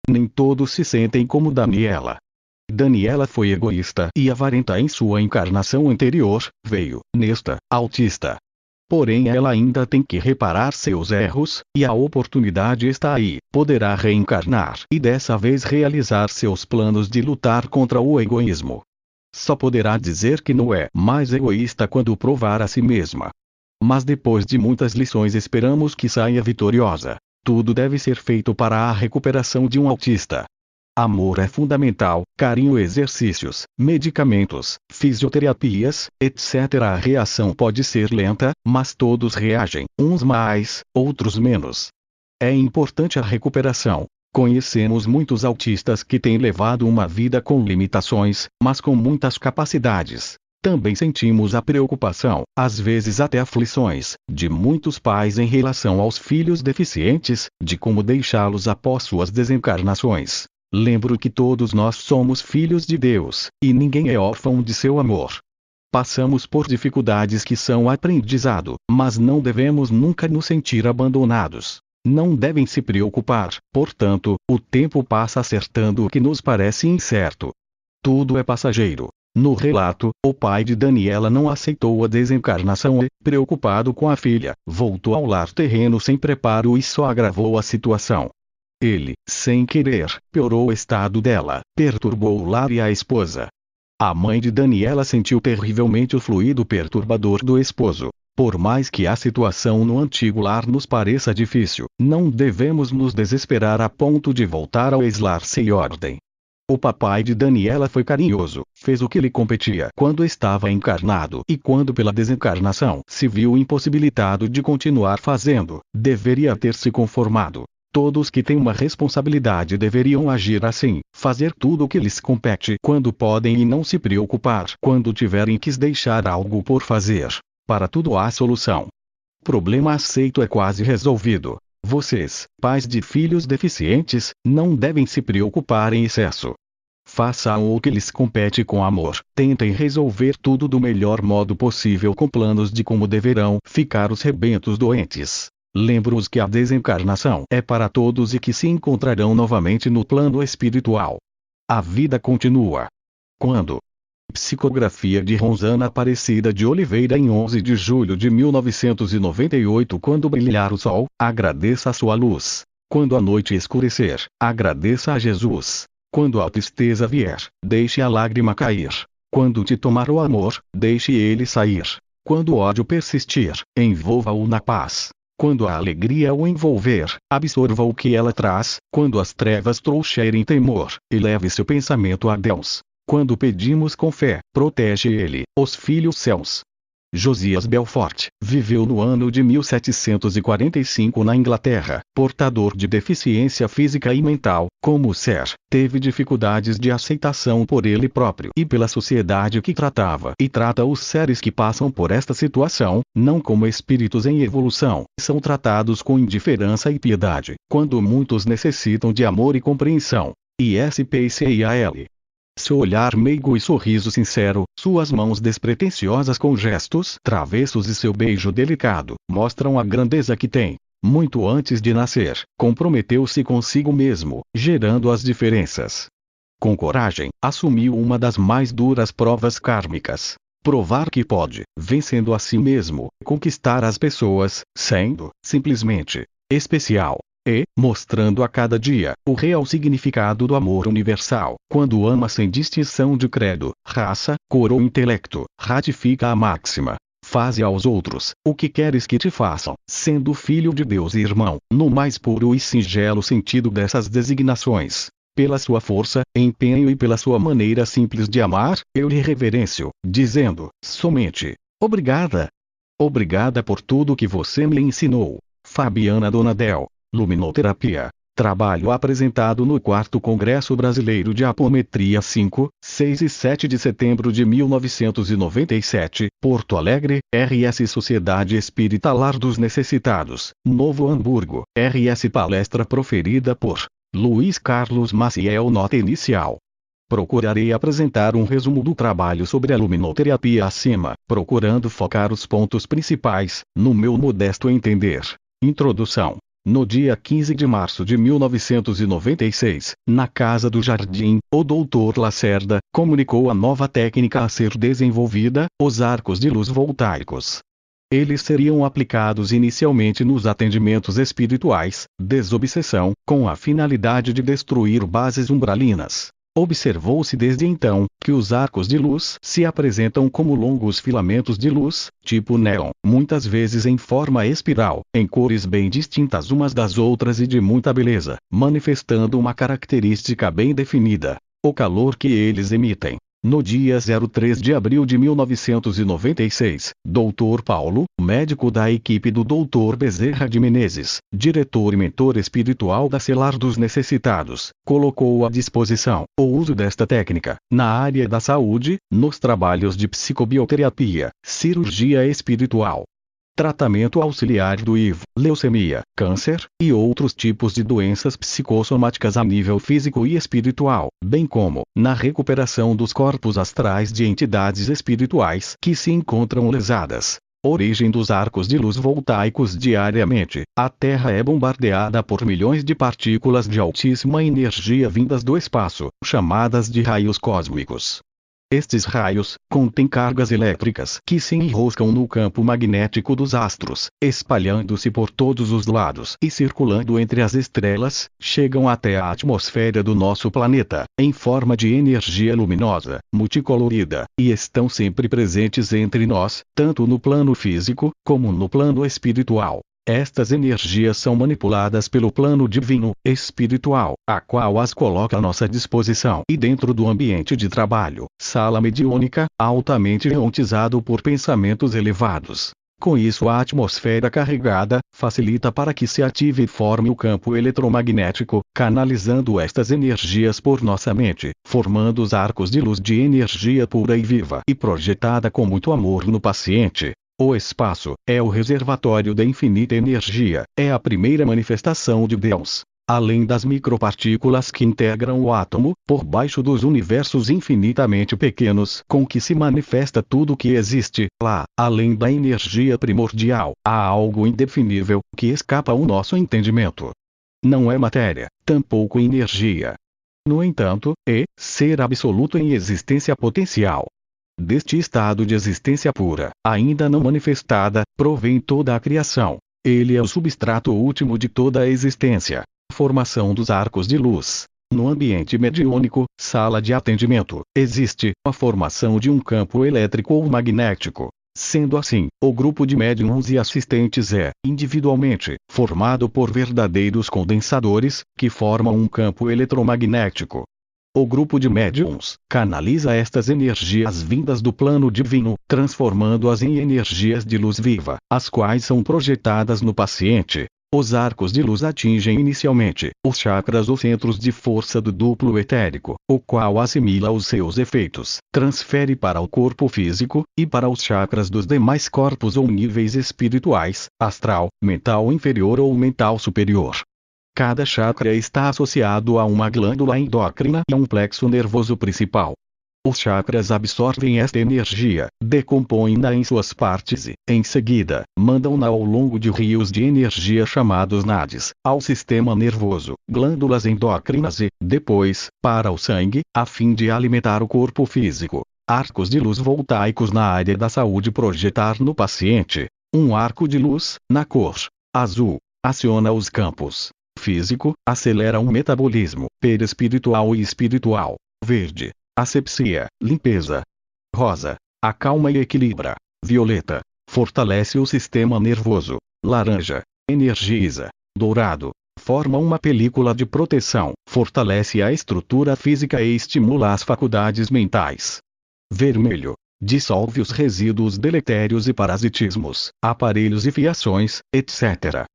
nem todos se sentem como Daniela. Daniela foi egoísta e avarenta em sua encarnação anterior, veio, nesta, autista. Porém ela ainda tem que reparar seus erros, e a oportunidade está aí, poderá reencarnar e dessa vez realizar seus planos de lutar contra o egoísmo. Só poderá dizer que não é mais egoísta quando provar a si mesma. Mas depois de muitas lições esperamos que saia vitoriosa. Tudo deve ser feito para a recuperação de um autista. Amor é fundamental, carinho, exercícios, medicamentos, fisioterapias, etc. A reação pode ser lenta, mas todos reagem, uns mais, outros menos. É importante a recuperação. Conhecemos muitos autistas que têm levado uma vida com limitações, mas com muitas capacidades. Também sentimos a preocupação, às vezes até aflições, de muitos pais em relação aos filhos deficientes, de como deixá-los após suas desencarnações. Lembro que todos nós somos filhos de Deus, e ninguém é órfão de seu amor. Passamos por dificuldades que são aprendizado, mas não devemos nunca nos sentir abandonados. Não devem se preocupar, portanto, o tempo passa acertando o que nos parece incerto. Tudo é passageiro. No relato, o pai de Daniela não aceitou a desencarnação e, preocupado com a filha, voltou ao lar terreno sem preparo e só agravou a situação. Ele, sem querer, piorou o estado dela, perturbou o lar e a esposa. A mãe de Daniela sentiu terrivelmente o fluido perturbador do esposo. Por mais que a situação no antigo lar nos pareça difícil, não devemos nos desesperar a ponto de voltar ao ex-lar sem ordem. O papai de Daniela foi carinhoso, fez o que lhe competia quando estava encarnado e quando pela desencarnação se viu impossibilitado de continuar fazendo, deveria ter se conformado. Todos que têm uma responsabilidade deveriam agir assim, fazer tudo o que lhes compete quando podem e não se preocupar quando tiverem que deixar algo por fazer. Para tudo há solução. Problema aceito é quase resolvido. Vocês, pais de filhos deficientes, não devem se preocupar em excesso. Façam o que lhes compete com amor, tentem resolver tudo do melhor modo possível com planos de como deverão ficar os rebentos doentes. Lembro-os que a desencarnação é para todos e que se encontrarão novamente no plano espiritual. A vida continua. Quando? Psicografia de Rosana Aparecida de Oliveira em 11 de julho de 1998. Quando brilhar o sol, agradeça a sua luz. Quando a noite escurecer, agradeça a Jesus. Quando a tristeza vier, deixe a lágrima cair. Quando te tomar o amor, deixe ele sair. Quando o ódio persistir, envolva-o na paz. Quando a alegria o envolver, absorva o que ela traz. Quando as trevas trouxerem temor, eleve seu pensamento a Deus. Quando pedimos com fé, protege ele, os filhos céus. Josias Belfort viveu no ano de 1745 na Inglaterra, portador de deficiência física e mental, como ser, teve dificuldades de aceitação por ele próprio e pela sociedade que tratava e trata os seres que passam por esta situação, não como espíritos em evolução, são tratados com indiferença e piedade, quando muitos necessitam de amor e compreensão. ISPCIAL. Seu olhar meigo e sorriso sincero, suas mãos despretensiosas com gestos travessos e seu beijo delicado, mostram a grandeza que tem. Muito antes de nascer, comprometeu-se consigo mesmo, gerando as diferenças. Com coragem, assumiu uma das mais duras provas kármicas. Provar que pode, vencendo a si mesmo, conquistar as pessoas, sendo, simplesmente, especial. E, mostrando a cada dia, o real significado do amor universal, quando ama sem distinção de credo, raça, cor ou intelecto, ratifica a máxima. Faze aos outros, o que queres que te façam, sendo filho de Deus e irmão, no mais puro e singelo sentido dessas designações. Pela sua força, empenho e pela sua maneira simples de amar, eu lhe reverencio, dizendo, somente, obrigada. Obrigada por tudo que você me ensinou. Fabiana Donadel. Luminoterapia. Trabalho apresentado no 4º Congresso Brasileiro de Apometria 5, 6 e 7 de setembro de 1997, Porto Alegre, RS Sociedade Espírita Lar dos Necessitados, Novo Hamburgo, RS Palestra proferida por Luiz Carlos Maciel. Nota inicial. Procurarei apresentar um resumo do trabalho sobre a luminoterapia acima, procurando focar os pontos principais, no meu modesto entender. Introdução. No dia 15 de março de 1996, na Casa do Jardim, o Dr. Lacerda comunicou a nova técnica a ser desenvolvida, os arcos de luz voltaicos. Eles seriam aplicados inicialmente nos atendimentos espirituais, desobsessão, com a finalidade de destruir bases umbralinas. Observou-se desde então, que os arcos de luz se apresentam como longos filamentos de luz, tipo néon, muitas vezes em forma espiral, em cores bem distintas umas das outras e de muita beleza, manifestando uma característica bem definida: o calor que eles emitem. No dia 03 de abril de 1996, Dr. Paulo, médico da equipe do Dr. Bezerra de Menezes, diretor e mentor espiritual da Celar dos Necessitados, colocou à disposição o uso desta técnica, na área da saúde, nos trabalhos de psicobioterapia, cirurgia espiritual, tratamento auxiliar do HIV, leucemia, câncer, e outros tipos de doenças psicossomáticas a nível físico e espiritual, bem como na recuperação dos corpos astrais de entidades espirituais que se encontram lesadas. Origem dos arcos de luz voltaicos. Diariamente, a Terra é bombardeada por milhões de partículas de altíssima energia vindas do espaço, chamadas de raios cósmicos. Estes raios contêm cargas elétricas que se enroscam no campo magnético dos astros, espalhando-se por todos os lados e circulando entre as estrelas, chegam até a atmosfera do nosso planeta, em forma de energia luminosa, multicolorida, e estão sempre presentes entre nós, tanto no plano físico, como no plano espiritual. Estas energias são manipuladas pelo plano divino, espiritual, a qual as coloca à nossa disposição e dentro do ambiente de trabalho, sala mediúnica, altamente hipnotizado por pensamentos elevados. Com isso, a atmosfera carregada facilita para que se ative e forme o campo eletromagnético, canalizando estas energias por nossa mente, formando os arcos de luz de energia pura e viva e projetada com muito amor no paciente. O espaço é o reservatório da infinita energia, é a primeira manifestação de Deus. Além das micropartículas que integram o átomo, por baixo dos universos infinitamente pequenos com que se manifesta tudo o que existe, lá, além da energia primordial, há algo indefinível, que escapa ao nosso entendimento. Não é matéria, tampouco energia. No entanto, é ser absoluto em existência potencial. Deste estado de existência pura, ainda não manifestada, provém toda a criação. Ele é o substrato último de toda a existência. Formação dos arcos de luz. No ambiente mediúnico, sala de atendimento, existe a formação de um campo elétrico ou magnético. Sendo assim, o grupo de médiums e assistentes é, individualmente, formado por verdadeiros condensadores, que formam um campo eletromagnético. O grupo de médiums canaliza estas energias vindas do plano divino, transformando-as em energias de luz viva, as quais são projetadas no paciente. Os arcos de luz atingem inicialmente os chakras ou centros de força do duplo etérico, o qual assimila os seus efeitos, transfere para o corpo físico, e para os chakras dos demais corpos ou níveis espirituais, astral, mental inferior ou mental superior. Cada chakra está associado a uma glândula endócrina e a um plexo nervoso principal. Os chakras absorvem esta energia, decompõem-na em suas partes e, em seguida, mandam-na ao longo de rios de energia chamados nadis, ao sistema nervoso, glândulas endócrinas e, depois, para o sangue, a fim de alimentar o corpo físico. Arcos de luz voltaicos na área da saúde. Projetar no paciente um arco de luz, na cor azul, aciona os campos físico, acelera o metabolismo perispiritual e espiritual. Verde, asepsia, limpeza. Rosa, acalma e equilibra. Violeta, fortalece o sistema nervoso. Laranja, energiza. Dourado, forma uma película de proteção, fortalece a estrutura física e estimula as faculdades mentais. Vermelho, dissolve os resíduos deletérios e parasitismos, aparelhos e fiações, etc.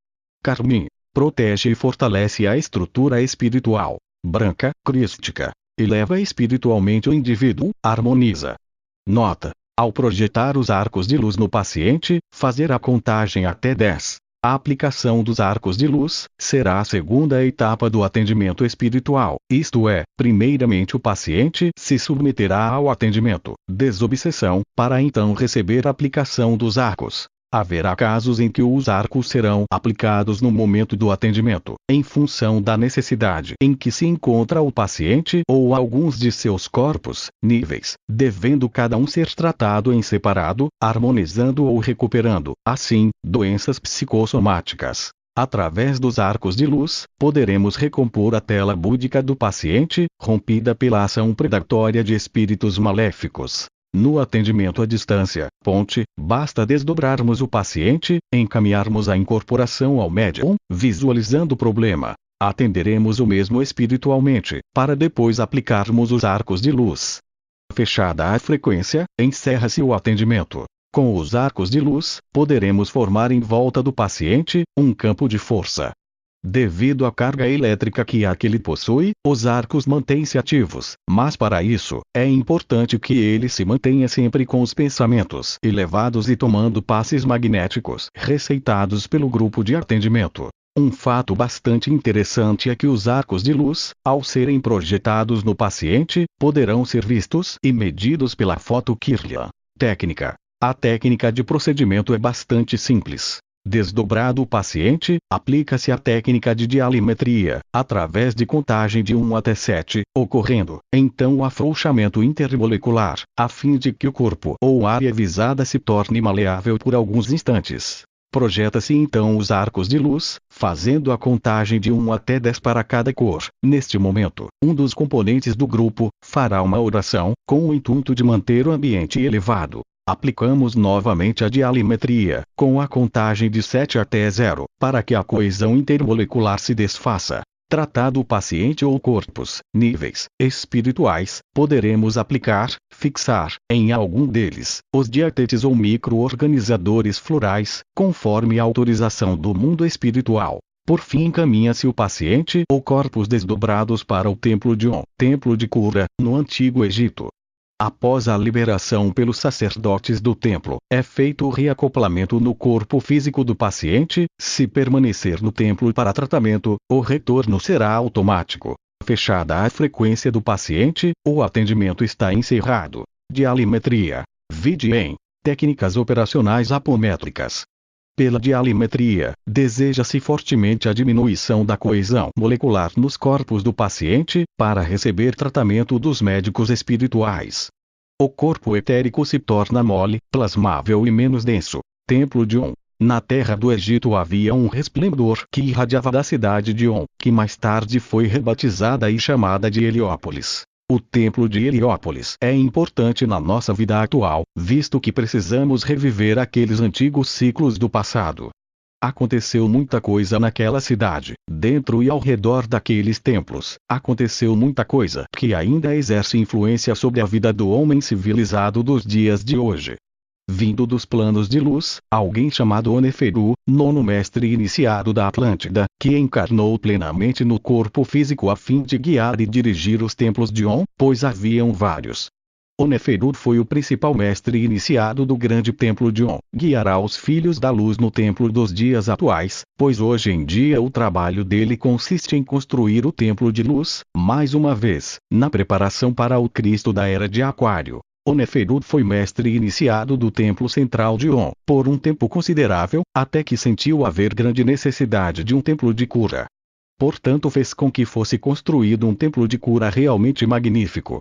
Carmim, protege e fortalece a estrutura espiritual. Branca, crística, eleva espiritualmente o indivíduo, harmoniza. Nota: ao projetar os arcos de luz no paciente, fazer a contagem até 10. A aplicação dos arcos de luz será a segunda etapa do atendimento espiritual, isto é, primeiramente o paciente se submeterá ao atendimento, desobsessão, para então receber a aplicação dos arcos. Haverá casos em que os arcos serão aplicados no momento do atendimento, em função da necessidade em que se encontra o paciente ou alguns de seus corpos, níveis, devendo cada um ser tratado em separado, harmonizando ou recuperando, assim, doenças psicossomáticas. Através dos arcos de luz, poderemos recompor a tela búdica do paciente, rompida pela ação predatória de espíritos maléficos. No atendimento à distância, ponte, basta desdobrarmos o paciente, encaminharmos a incorporação ao médium, visualizando o problema. Atenderemos o mesmo espiritualmente, para depois aplicarmos os arcos de luz. Fechada a frequência, encerra-se o atendimento. Com os arcos de luz, poderemos formar em volta do paciente um campo de força. Devido à carga elétrica que aquele possui, os arcos mantêm-se ativos, mas para isso, é importante que ele se mantenha sempre com os pensamentos elevados e tomando passes magnéticos receitados pelo grupo de atendimento. Um fato bastante interessante é que os arcos de luz, ao serem projetados no paciente, poderão ser vistos e medidos pela foto Kirlian. Técnica. A técnica de procedimento é bastante simples. Desdobrado o paciente, aplica-se a técnica de dialimetria, através de contagem de 1 até 7, ocorrendo, então o afrouxamento intermolecular, a fim de que o corpo ou área visada se torne maleável por alguns instantes. Projeta-se então os arcos de luz, fazendo a contagem de 1 até 10 para cada cor. Neste momento, um dos componentes do grupo fará uma oração, com o intuito de manter o ambiente elevado. Aplicamos novamente a dialimetria, com a contagem de 7 até 0, para que a coesão intermolecular se desfaça. Tratado o paciente ou corpos, níveis, espirituais, poderemos aplicar, fixar, em algum deles, os diatetes ou micro-organizadores florais, conforme a autorização do mundo espiritual. Por fim encaminha-se o paciente ou corpos desdobrados para o Templo de On, templo de cura, no Antigo Egito. Após a liberação pelos sacerdotes do templo, é feito o reacoplamento no corpo físico do paciente. Se permanecer no templo para tratamento, o retorno será automático. Fechada a frequência do paciente, o atendimento está encerrado. Dialimetria. Vide em técnicas operacionais apométricas. Pela dialimetria, deseja-se fortemente a diminuição da coesão molecular nos corpos do paciente, para receber tratamento dos médicos espirituais. O corpo etérico se torna mole, plasmável e menos denso. Templo de On. Na terra do Egito havia um resplendor que irradiava da cidade de On, que mais tarde foi rebatizada e chamada de Heliópolis. O templo de Heliópolis é importante na nossa vida atual, visto que precisamos reviver aqueles antigos ciclos do passado. Aconteceu muita coisa naquela cidade, dentro e ao redor daqueles templos. Aconteceu muita coisa que ainda exerce influência sobre a vida do homem civilizado dos dias de hoje. Vindo dos planos de luz, alguém chamado Oneferu, nono mestre iniciado da Atlântida, que encarnou plenamente no corpo físico a fim de guiar e dirigir os templos de On, pois haviam vários. Oneferu foi o principal mestre iniciado do grande templo de On. Guiará os filhos da luz no templo dos dias atuais, pois hoje em dia o trabalho dele consiste em construir o templo de luz, mais uma vez, na preparação para o Cristo da Era de Aquário. Oneferu foi mestre iniciado do templo central de On, por um tempo considerável, até que sentiu haver grande necessidade de um templo de cura. Portanto fez com que fosse construído um templo de cura realmente magnífico.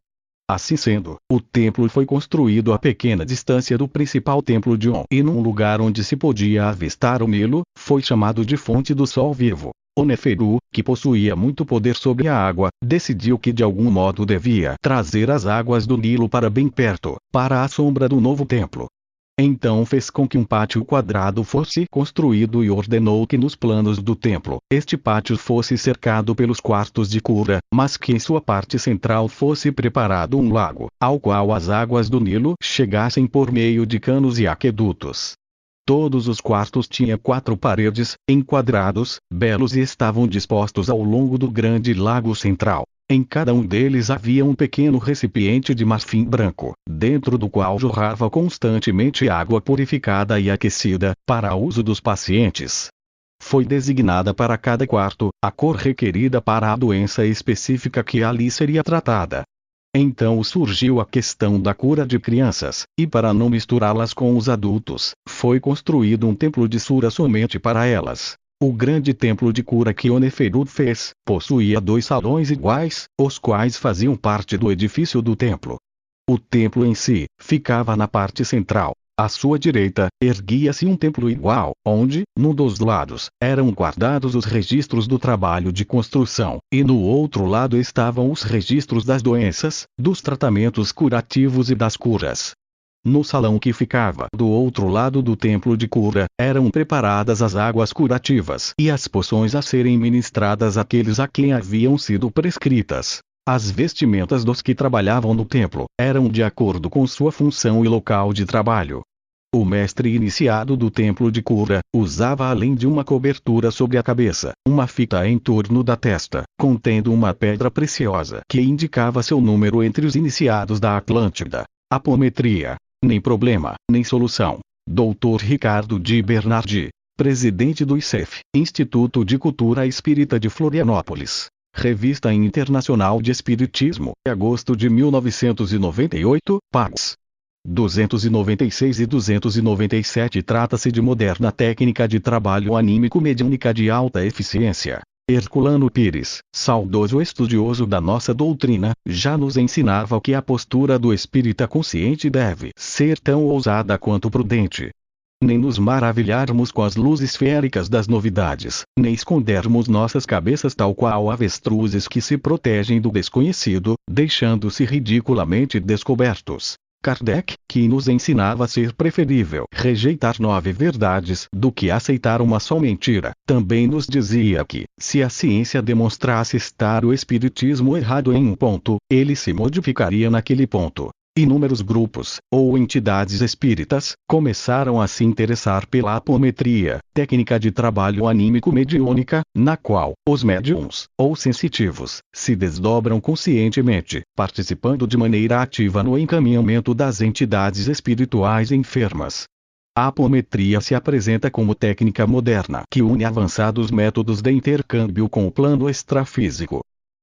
Assim sendo, o templo foi construído a pequena distância do principal templo de On e num lugar onde se podia avistar o Nilo, foi chamado de Fonte do Sol Vivo. Oneferu, que possuía muito poder sobre a água, decidiu que de algum modo devia trazer as águas do Nilo para bem perto, para a sombra do novo templo. Então fez com que um pátio quadrado fosse construído e ordenou que nos planos do templo, este pátio fosse cercado pelos quartos de cura, mas que em sua parte central fosse preparado um lago, ao qual as águas do Nilo chegassem por meio de canos e aquedutos. Todos os quartos tinham 4 paredes, enquadrados, belos e estavam dispostos ao longo do grande lago central. Em cada um deles havia um pequeno recipiente de marfim branco, dentro do qual jorrava constantemente água purificada e aquecida, para uso dos pacientes. Foi designada para cada quarto a cor requerida para a doença específica que ali seria tratada. Então surgiu a questão da cura de crianças, e para não misturá-las com os adultos, foi construído um templo de Sura somente para elas. O grande templo de cura que Oneferu fez, possuía 2 salões iguais, os quais faziam parte do edifício do templo. O templo em si, ficava na parte central. À sua direita, erguia-se um templo igual, onde, num dos lados, eram guardados os registros do trabalho de construção, e no outro lado estavam os registros das doenças, dos tratamentos curativos e das curas. No salão que ficava do outro lado do templo de cura, eram preparadas as águas curativas e as poções a serem ministradas àqueles a quem haviam sido prescritas. As vestimentas dos que trabalhavam no templo eram de acordo com sua função e local de trabalho. O mestre iniciado do templo de cura usava, além de uma cobertura sobre a cabeça, uma fita em torno da testa, contendo uma pedra preciosa que indicava seu número entre os iniciados da Atlântida. Apometria. Nem problema, nem solução. Dr. Ricardo de Bernardi, presidente do ICEF, Instituto de Cultura Espírita de Florianópolis. Revista Internacional de Espiritismo, agosto de 1998, págs. 296 e 297. Trata-se de moderna técnica de trabalho anímico mediúnica de alta eficiência. Herculano Pires, saudoso estudioso da nossa doutrina, já nos ensinava que a postura do espírita consciente deve ser tão ousada quanto prudente. Nem nos maravilharmos com as luzes féricas das novidades, nem escondermos nossas cabeças tal qual avestruzes que se protegem do desconhecido, deixando-se ridiculamente descobertos. Kardec, que nos ensinava a ser preferível rejeitar 9 verdades do que aceitar uma só mentira, também nos dizia que, se a ciência demonstrasse estar o espiritismo errado em um ponto, ele se modificaria naquele ponto. Inúmeros grupos, ou entidades espíritas, começaram a se interessar pela apometria, técnica de trabalho anímico mediúnica, na qual os médiums, ou sensitivos, se desdobram conscientemente, participando de maneira ativa no encaminhamento das entidades espirituais enfermas. A apometria se apresenta como técnica moderna que une avançados métodos de intercâmbio com o plano extrafísico.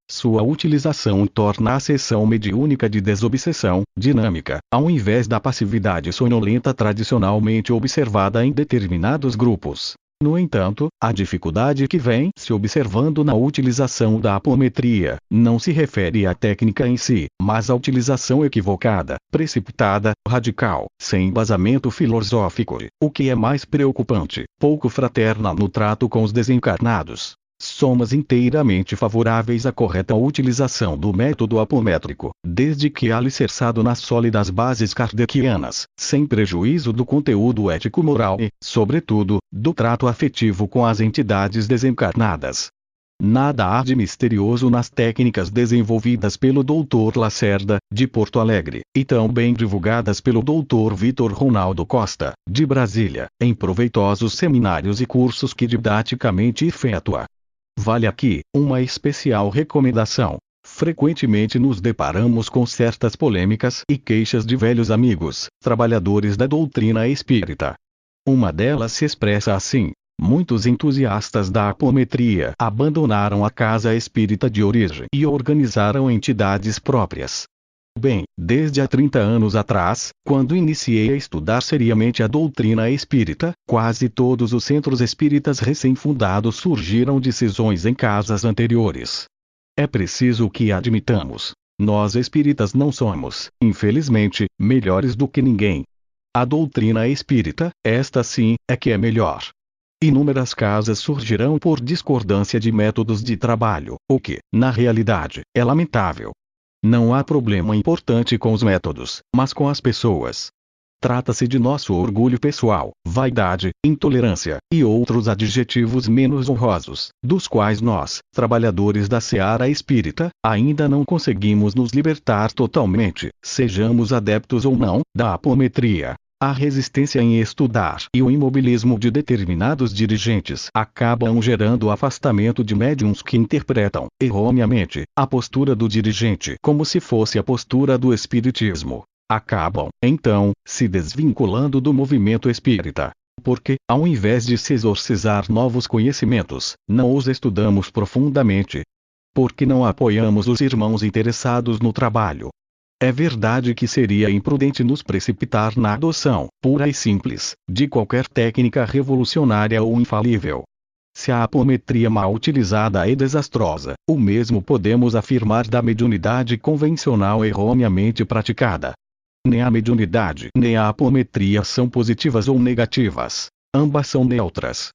Sua utilização torna a sessão mediúnica de desobsessão, dinâmica, ao invés da passividade sonolenta tradicionalmente observada em determinados grupos. No entanto, a dificuldade que vem se observando na utilização da apometria, não se refere à técnica em si, mas à utilização equivocada, precipitada, radical, sem embasamento filosófico, o que é mais preocupante, pouco fraterna no trato com os desencarnados. Somos inteiramente favoráveis à correta utilização do método apométrico, desde que alicerçado nas sólidas bases kardecianas, sem prejuízo do conteúdo ético-moral e, sobretudo, do trato afetivo com as entidades desencarnadas. Nada há de misterioso nas técnicas desenvolvidas pelo Dr. Lacerda, de Porto Alegre, e tão bem divulgadas pelo Dr. Vitor Ronaldo Costa, de Brasília, em proveitosos seminários e cursos que didaticamente efetua. Vale aqui uma especial recomendação. Frequentemente nos deparamos com certas polêmicas e queixas de velhos amigos, trabalhadores da doutrina espírita. Uma delas se expressa assim: muitos entusiastas da apometria abandonaram a casa espírita de origem e organizaram entidades próprias. Bem, desde há 30 anos atrás, quando iniciei a estudar seriamente a doutrina espírita, quase todos os centros espíritas recém-fundados surgiram de cisões em casas anteriores. É preciso que admitamos. Nós espíritas não somos, infelizmente, melhores do que ninguém. A doutrina espírita, esta sim, é que é melhor. Inúmeras casas surgirão por discordância de métodos de trabalho, o que, na realidade, é lamentável. Não há problema importante com os métodos, mas com as pessoas. Trata-se de nosso orgulho pessoal, vaidade, intolerância, e outros adjetivos menos honrosos, dos quais nós, trabalhadores da seara espírita, ainda não conseguimos nos libertar totalmente, sejamos adeptos ou não, da apometria. A resistência em estudar e o imobilismo de determinados dirigentes acabam gerando o afastamento de médiuns que interpretam, erroneamente, a postura do dirigente como se fosse a postura do espiritismo. Acabam, então, se desvinculando do movimento espírita. Porque, ao invés de se exorcizar novos conhecimentos, não os estudamos profundamente. Porque não apoiamos os irmãos interessados no trabalho. É verdade que seria imprudente nos precipitar na adoção, pura e simples, de qualquer técnica revolucionária ou infalível. Se a apometria mal utilizada é desastrosa, o mesmo podemos afirmar da mediunidade convencional erroneamente praticada. Nem a mediunidade nem a apometria são positivas ou negativas. Ambas são neutras.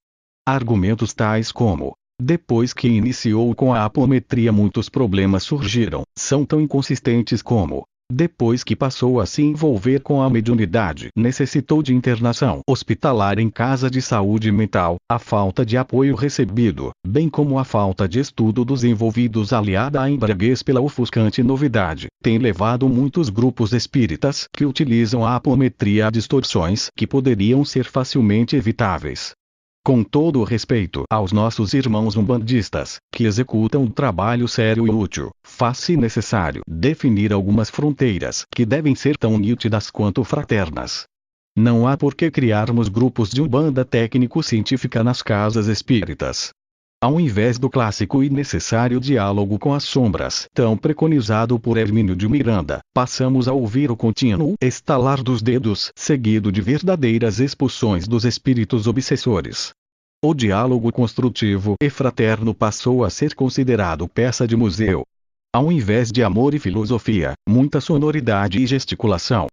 Argumentos tais como: depois que iniciou com a apometria muitos problemas surgiram, são tão inconsistentes como: depois que passou a se envolver com a mediunidade necessitou de internação hospitalar em casa de saúde mental. A falta de apoio recebido, bem como a falta de estudo dos envolvidos aliada à embriaguez pela ofuscante novidade, tem levado muitos grupos espíritas que utilizam a apometria a distorções que poderiam ser facilmente evitáveis. Com todo o respeito aos nossos irmãos umbandistas, que executam um trabalho sério e útil, faz-se necessário definir algumas fronteiras que devem ser tão nítidas quanto fraternas. Não há por que criarmos grupos de umbanda técnico-científica nas casas espíritas. Ao invés do clássico e necessário diálogo com as sombras, tão preconizado por Hermínio de Miranda, passamos a ouvir o contínuo estalar dos dedos, seguido de verdadeiras expulsões dos espíritos obsessores. O diálogo construtivo e fraterno passou a ser considerado peça de museu. Ao invés de amor e filosofia, muita sonoridade e gesticulação.